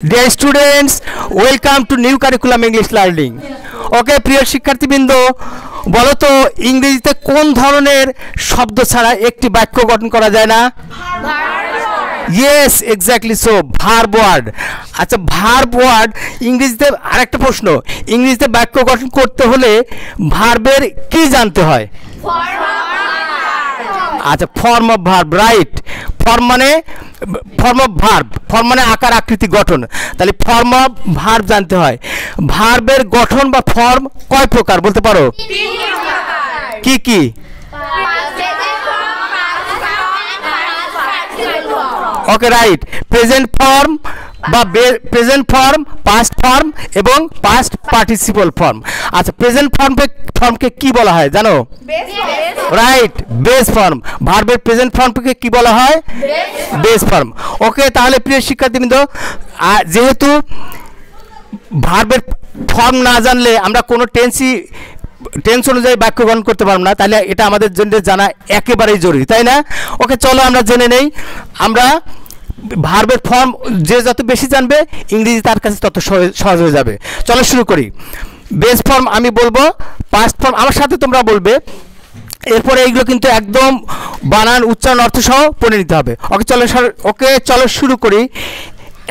Dear students, welcome to new curriculum English learning. Okay, প্রিয় শিক্ষার্থীবৃন্দ, বলো তো ইংরেজিতে কোন ধরনের শব্দ ছাড়া একটি বাক্য গঠন করা যায় না? Yes, exactly so. Verb word. আচ্ছা, verb word ইংরেজিতে আরেকটা প্রশ্ন, ইংরেজিতে বাক্য গঠন করতে হলে ভার্বের কি জানতে হয়? আচ্ছা, form of verb, right. Form মানে ফর্ম অফ ভার্ব, ফর্ম মানে আকার আকৃতি গঠন, তাহলে ফর্ম অফ ভার্ব জানতে হয়। ভার্বের গঠন বা ফর্ম কয় প্রকার বলতে পারো? কি কি? ওকে, রাইট। প্রেজেন্ট ফর্ম বা প্রেজেন্ট ফর্ম, পাস্ট ফর্ম এবং পাস্ট পার্টিসিপল ফর্ম। আচ্ছা, প্রেজেন্ট ফর্মকে কি বলা হয় জানো? Right, base form. ভার্বের প্রেজেন্ট ফর্মকে কি বলা হয়? Base form. ওকে, তাহলে প্রিয় শিক্ষার্থীবৃন্দ, যেহেতু ভার্বের ফর্ম না জানলে আমরা কোনো টেন্স অনুযায়ী বাক্য গঠন করতে পারবো না, তাহলে এটা আমাদের জন্য জানা একেবারেই জরুরি, তাই না? ওকে, চলো আমরা জেনে নেই। আমরা ভার্বের ফর্ম যে যত বেশি জানবে ইংরেজি তার কাছে তত সহজ হয়ে যাবে। চলো শুরু করি। বেস ফর্ম আমি বলবো, পাস্ট ফর্ম আমার সাথে তোমরা বলবে, এরপরে এইগুলো কিন্তু একদম বানান উচ্চারণ অর্থ সহ পড়ে নিতে হবে। ওকে চলো শুরু করি।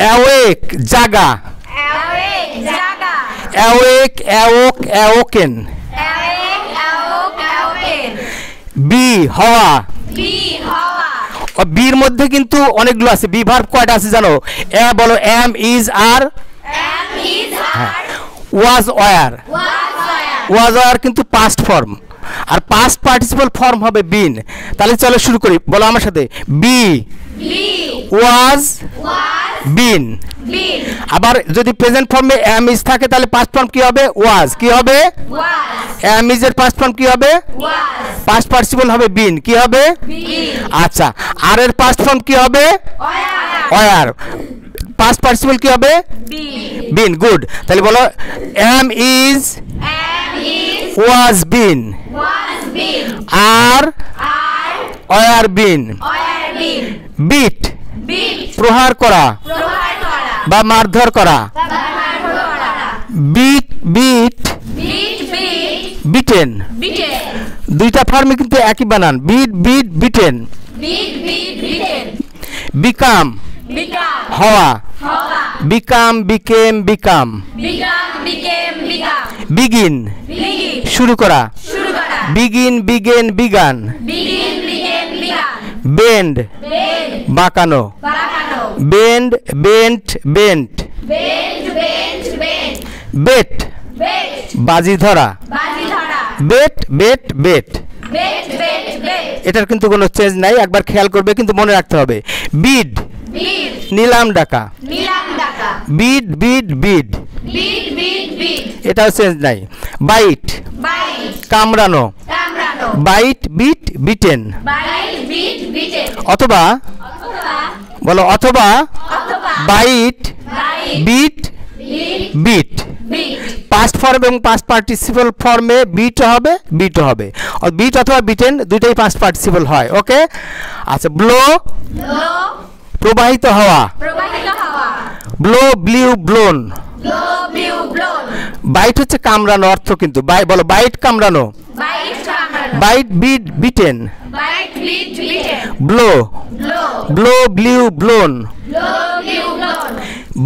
অ্যাওয়েক জাগা, অ্যাওয়েক অ্যাওক অ্যাওকেন। বি হওয়া, বির মধ্যে কিন্তু অনেকগুলো আছে। বি ভার্ব কয়টা আছে জানো? বলো, am is are, was were. Was were কিন্তু পাস্ট ফর্ম, আর পাস্ট পার্টিসিপল ফর্ম হবে বিন। তাহলে চলো শুরু করি, বলো আমার সাথে। Be was been. আবার যদি প্রেজেন্ট ফর্মে এম ইজ থাকে তাহলে পাস্ট ফর্ম কি হবে? ওয়াজ। কি হবে? এম ইজ এর পাস্ট ফর্ম কি হবে? পাস্ট পার্টিসিপল হবে বিন। কি হবে? আচ্ছা, আর এর পাস্ট ফর্ম কি হবে? ওয়ার। পাস্ট পার্টিসিপল কি হবে? বিন। গুড। তাহলে বলো, am is was been, are were been. Beat প্রহার করা বা মারধর করা। Beat beat beaten. দুইটা ফর্মে কিন্তু একই বানান, বিট বিট বিটেন। বিকাম হওয়া, বিকাম বিকেম বিকাম। বিগিন শুরু করা, বিগিন বিগেন বিগান। বেন্ড বাঁকানো, বেন্ড বেন্ট বেন্ট। বেট বাজি ধরা, বেট বেট বেট। এটার কিন্তু কোনো চেঞ্জ নাই, একবার খেয়াল করবে কিন্তু মনে রাখতে হবে। বিড নিলাম ডাকা, বিড বিড বিড। এটাও চেঞ্জ নাই। বাইট কামড়ানো, বাইট বিট বিটেন। অথবা বলো, অথবা bite bit bit. Past form এবং পাস্ট পার্টিসিপল ফর্মে বিট হবে, বিট হবে। বিট অথবা বিটেন দুইটাই পাস্ট পার্টিসিপল হয়। ওকে, আচ্ছা। ব্লো প্রবাহিত হওয়া, ব্লো ব্লিউ ব্লোন। বাইট হচ্ছে কামড়ানো অর্থ কিন্তু, বলো বাইট কামড়ানো। Bite bit bitten. Blow blow blew blown.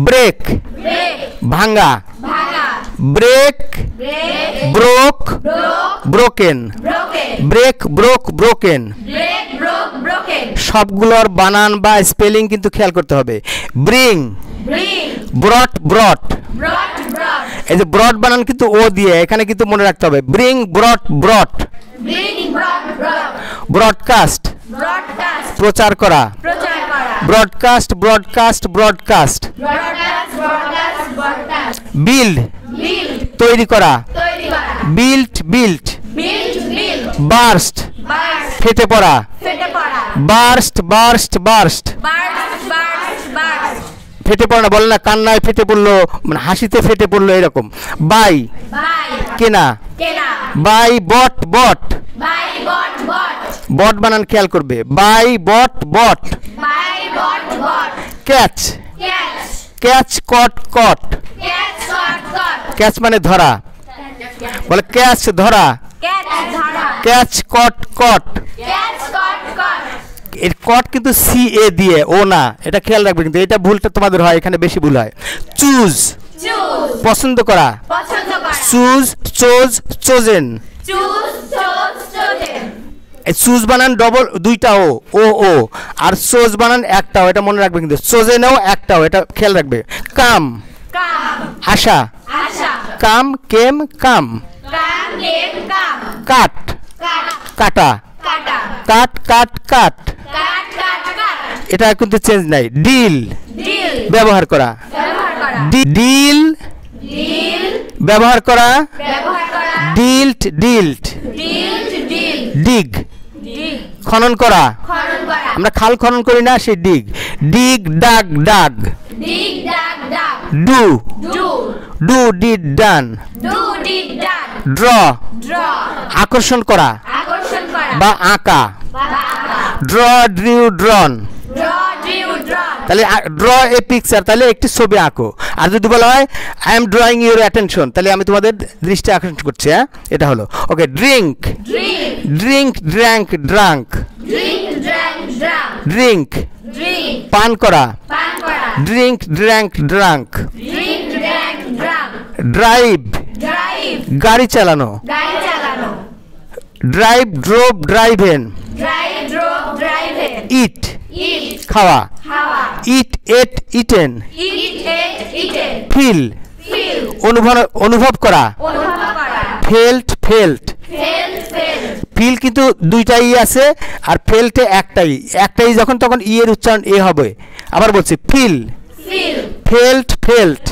Break ভাঙা, break broke broken. Break broke broken. সবগুলোর বানান বা স্পেলিং কিন্তু খেয়াল করতে হবে। Bring brought brought. এই যে ব্রট বানান কিন্তু ও দিয়ে, এখানে কিন্তু মনে রাখতে হবে। Bring brought ব্রট। ব্রডকাস্ট প্রচার করা, ব্রডকাস্ট ব্রডকাস্ট ব্রডকাস্ট। বিল্ড তৈরি করা, বিল্ট বিল্ট। বার্স্ট ফেটে পড়া, বার্স্ট বার্স্ট বার্স্ট। ফেটে পড়া বলে না, কান্নায় ফেটে পড়লো, মানে হাসিতে ফেটে পড়লো, এরকম। বাই কেনা, বাই বট বট। বট বানান খেয়াল করবে, buy bought bought. Catch catch caught caught catch মানে ধরা বলে ক্যাচ ধরা ক্যাচ কট কট এর কট কিন্তু সি এ দিয়ে ও না এটা খেয়াল রাখবে কিন্তু এটা ভুলটা তোমাদের হয় এখানে বেশি ভুল হয় চুজ পছন্দ করা চুজ চোজ চোজেন চুজ বানান ডবল দুইটা ও ও আর চোজ বানান একটাও এটা মনে রাখবে কিন্তু চোজেনও একটাও এটা খেয়াল রাখবে কাম আশা কাম কেম কাম কাট কাটা কাট কাট কাট এটা কিন্তু চেঞ্জ নাই ডিল ব্যবহার করা ডিল ব্যবহার করা ডিল্ট ডিল্ট ডিগ খনন করা আমরা খাল খনন করি না সেই dig dig dug dug do do did done draw আকর্ষণ করা বা আঁকা ড্র ড্রিউ ড্রন তাহলে ড্র এ পিকচার তাহলে একটি ছবি আঁকো আর যদি বলা হয় I am drawing your attention তাহলে আমি তোমাদের দৃষ্টি আকর্ষণ করছি হ্যাঁ এটা হলো okay drink drink drank drunk drink পান করা ড্রিঙ্ক ড্র্যাঙ্ক ড্রাঙ্ক ড্রাইভ গাড়ি চালানো ড্রাইভ ড্রোভ ড্রাইভেন ইট খাওয়া ইট এট ইটেন ফিল অনুভব করা ফেল্ট ফেল্ট ফিল কিন্তু দুইটাই আছে আর ফেল্টে একটাই যখন তখন ই এর উচ্চারণ এ হবে আবার বলছি feel felt felt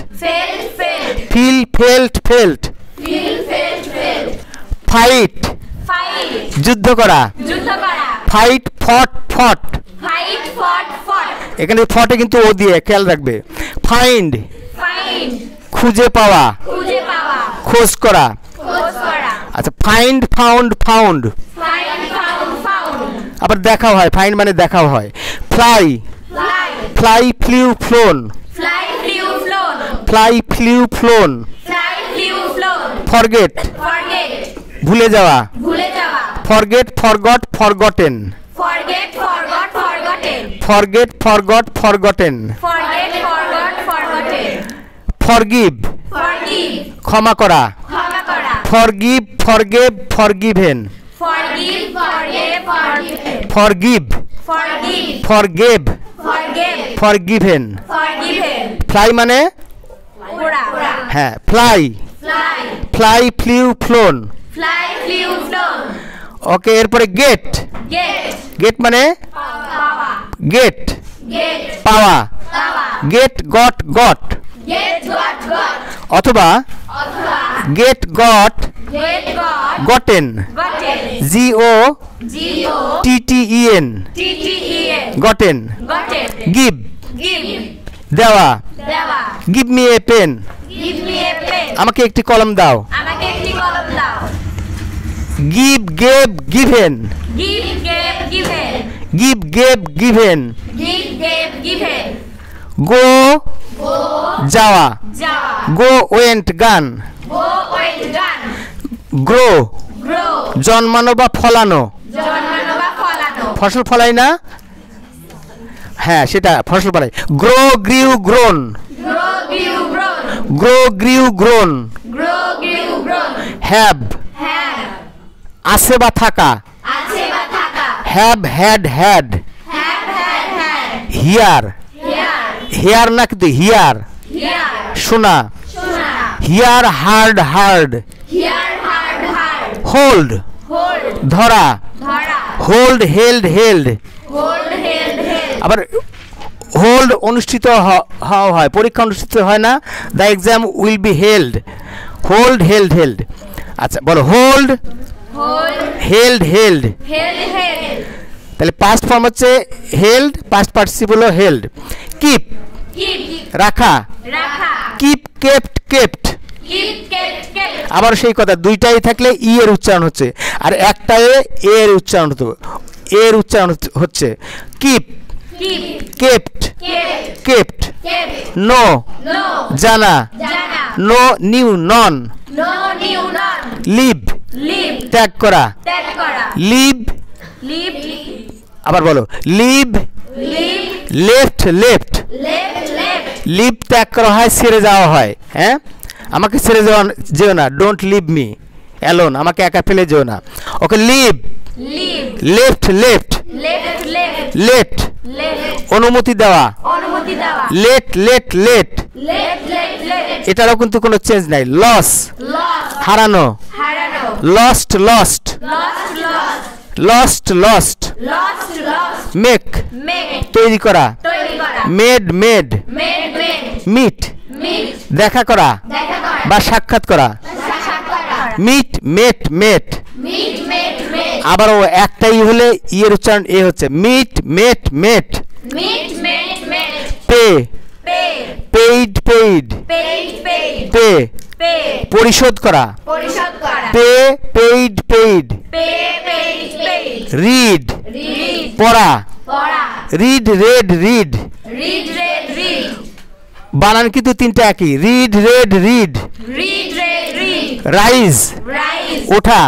feel felt felt fight যুদ্ধ করা ফাইট ফট ফট এখানে ফটে কিন্তু ও দিয়ে খেয়াল রাখবে ফাইন্ড খুঁজে পাওয়া খোঁজ করা আচ্ছা ফাইন্ড ফাউন্ড ফাউন্ড আবার দেখাও হয় ফাইন্ড মানে দেখাও হয় fly fly flew flown fly flew flown forget ভুলে যাওয়া forget forgot forgotten forget forgot forgotten forgive ক্ষমা করা forgive forgave forgiven forgive forgave forgiven fly মানে হ্যাঁ fly fly flew flown okay এরপরে গেট গেট মানে গেট পাওয়া গেট গট গট অথবা get got gotten G O T T E N gotten give দেওয়া give me a pen আমাকে একটি কলম দাও give gave given give gave given গো যাওয়া গো ওয়েন্ট গান গ্রো জন্মানো বা ফলানো ফসল ফলাই না হ্যাঁ সেটা ফসল ফলাই grow গ্রিউ grown grow গ্রিউ grown have আছে বা থাকা have had had here here না কিন্তু হিয়ার শোনা হিয়ার হার্ড হার্ড হোল্ড ধরা হোল্ড হেল্ড হেল্ড আবার হোল্ড অনুষ্ঠিত হওয়া হয় পরীক্ষা অনুষ্ঠিত হয় না the exam will be held hold held held আচ্ছা বলো হোল্ড হেল্ড হেল্ড তাহলে পাস্ট ফর্ম হচ্ছে হেল্ড পাস্ট পার্টিসিপল হলো হেল্ড কিপ রাখা কিপ কেপ্ট কেপ্ট আবার সেই কথা দুইটাই থাকলে ই এর উচ্চারণ হচ্ছে আর একটাই এ এর উচ্চারণ হতো এর উচ্চারণ হচ্ছে কিপ কেপ্ট কেপ্ট নো জানা নো নিউ নন লিভ ত্যাগ করা লিভ আবার বলো লিভ লেফট লেফট লিভ ত্যাগ করা হয় ছেড়ে যাওয়া হয় হ্যাঁ আমাকে ছেড়ে যেও না ডোন্ট লিভ মি অ্যালোন আমাকে একা ফেলে যেও না ওকে লিভ লেফট লেফট লেট অনুমতি দেওয়া লেট লেট লেট এটারও কিন্তু কোনো চেঞ্জ নাই লস হারানো lost lost lost lost make তৈরি করা মেড মেড মিট দেখা করা বা সাক্ষাৎ করা মিট মেট মেট আবার ও একটাই হলে ইয়ের উচ্চারণ এ হচ্ছে meet met met pay paid paid pay পরিশোধ করা পে পেইড পেইড রিড পড়া রিড রেড রিড বানান কিন্তু তিনটা একই রিড রেড রিড রাইজ ওঠা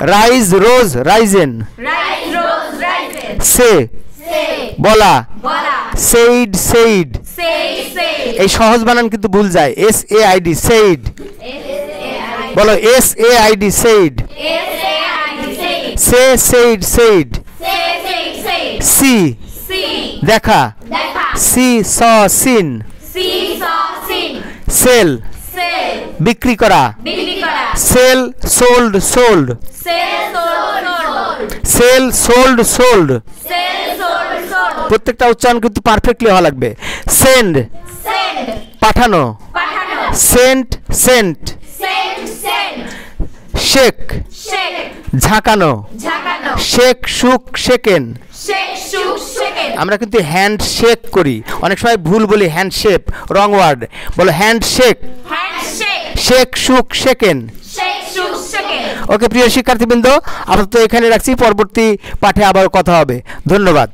রাইজ রোজ রাইজেন সে বলা সেইড সেইড এই সহজ বানান কিন্তু ভুল যায় S A I D said বলো S A I D said say said said see দেখা সি স সিন সেল বিক্রি করা sell sold sold sell sold sold প্রত্যেকটা উচ্চারণ কিন্তু পারফেক্টলি হওয়া লাগবে সেন্ড পাঠানো সেন্ট সেন্ট শেক ঝাঁকানো শেক শুক শেকেন আমরা কিন্তু হ্যান্ড শেক করি অনেক সময় ভুল বলি হ্যান্ড শেপ রং ওয়ার্ড বলো হ্যান্ড শেক শেক শুক শেকেন ওকে প্রিয় শিক্ষার্থীবৃন্দ আপাতত এখানে রাখছি পরবর্তী পাঠে আবার কথা হবে ধন্যবাদ